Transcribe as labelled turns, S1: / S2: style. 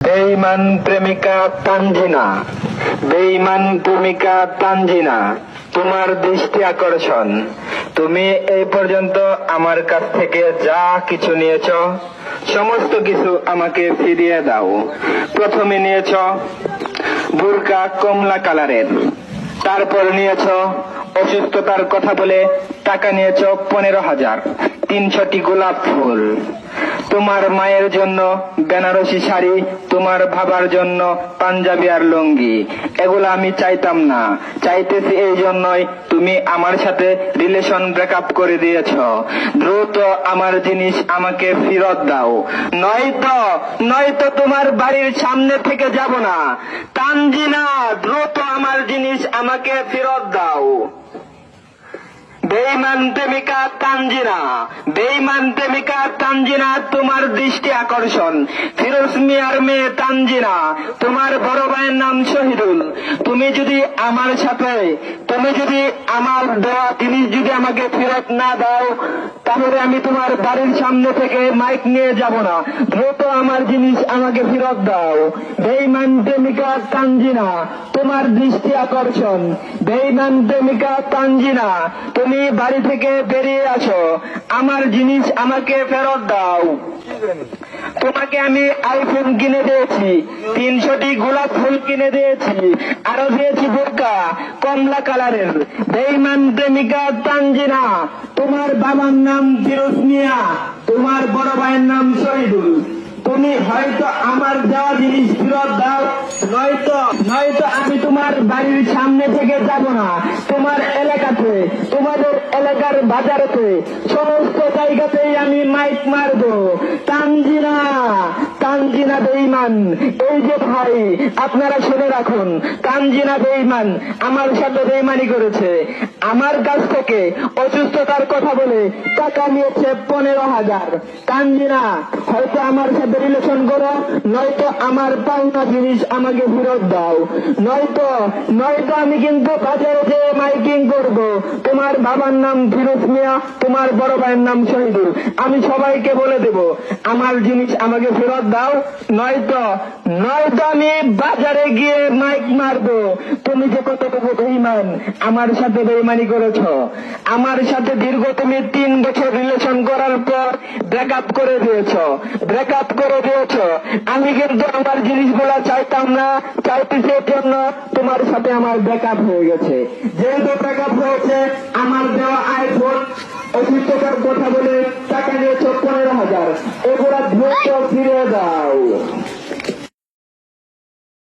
S1: বেঈমান প্রেমিকা তানজিনা, বেঈমান প্রেমিকা তানজিনা, তোমার দৃষ্টি আকর্ষণ। তুমি এই পর্যন্ত আমার কাছ থেকে যা কিছু নিয়েছ সমস্ত কিছু আমাকে ফিরিয়ে দাও। প্রথমে নিয়েছ বুরকা কমলা কালারের, তারপর নিয়েছ অসুস্থতার কথা বলে টাকা নিয়েছ 15,000, 300টি গোলাপ ফুল, তোমার মায়ের জন্য বেনারসি শাড়ি, তোমার বাবার জন্য পাঞ্জাবি আর লুঙ্গি। এগুলো আমি চাইতাম না, চাইতেছি এই জন্যই তুমি আমার সাথে রিলেশন ব্রেকআপ করে দিয়েছ। দ্রুত আমার জিনিস আমাকে ফেরত দাও, নয়তো তোমার বাড়ির সামনে থেকে যাব না। তানজিনা, দ্রুত আমার জিনিস আমাকে ফেরত দাও। বেঈমান প্রেমিকা তানজিনা, বেঈমান প্রেমিকা তানজিনা, তোমার দৃষ্টি আকর্ষণ। ফিরোজ মিয়ার মেয়ে তানজিনা, তোমার বড় ভাইয়ের নাম শহীদুল। তুমি যদি আমার দেওয়া জিনিস যদি আমাকে ফেরত না দাও, তাহলে আমি তোমার বাড়ির সামনে থেকে মাইক নিয়ে যাব না। দ্রুত আমার জিনিস আমাকে ফেরত দাও। বেঈমান প্রেমিকা তানজিনা, তোমার দৃষ্টি আকর্ষণ। বেঈমান প্রেমিকা তানজিনা, তুমি বাড়ি থেকে বেরিয়ে আসো, আমার জিনিস আমাকে ফেরত দাও। তোমাকে আমি আইফোন কিনে দিয়েছি, 300টি গোলাপ ফুল কিনে দিয়েছি, আরো দিয়েছি বোরকা কমলা কালারের। বেঈমান প্রেমিকা তানজিনা, তোমার বাবার নাম ফিরোজ মিয়া, তোমার বড় ভাইয়ের নাম শহীদুল। তুমি হয়তো আমার দেওয়া জিনিস ফেরত দাও, নয়তো আমি তোমার বাড়ির সামনে থেকে যাব না। তোমার এলাকাতে, তোমাদের এলাকার বাজারেতে, সমস্ত জায়গাতেই আমি মাইক মারবো। তানজিনা, তানজিনা বেঈমান। এই যে ভাই, আপনারা শুনে রাখুন, তানজিনা বেঈমান আমার সাথে বেঈমানি করেছে। আমার কাছ থেকে অসুস্থতার কথা বলে টাকা নিয়েছে 15,000। তানজিনা, হয়তো আমার সাথে রিলেশন করো, নয়তো আমার পাওনা জিনিস আমাকে ফেরত দাও, নয়তো আমি কিন্তু বাজারে যেয়ে মাইকিং করব। তোমার বাবার নাম ফিরোজ মিয়া, তোমার বড় ভাইয়ের নাম শহীদুল। আমি সবাইকে বলে দেব আমার জিনিস আমাকে ফেরত দাও, নয়তো আমি বাজারে গিয়ে মাইক মারবো। তুমি যে কতটুকু বেঈমান, আমার সাথে বেঈমানি করেছ। আমার সাথে দীর্ঘ তুমি 3 বছর রিলেশন করার পর ব্রেকআপ করে দিয়েছ। আমি কিন্তু আমার জিনিসগুলা চাইতাম না, চাইতেছি এর জন্য তোমার সাথে আমার ব্রেকআপ হয়ে গেছে। যেহেতু ব্রেকআপ হয়েছে, আমার দেওয়া আইফোন অসুস্থতার কথা বলে টাকা নিয়েছ 15,000, এগুলা দ্রুত ফিরে দাও।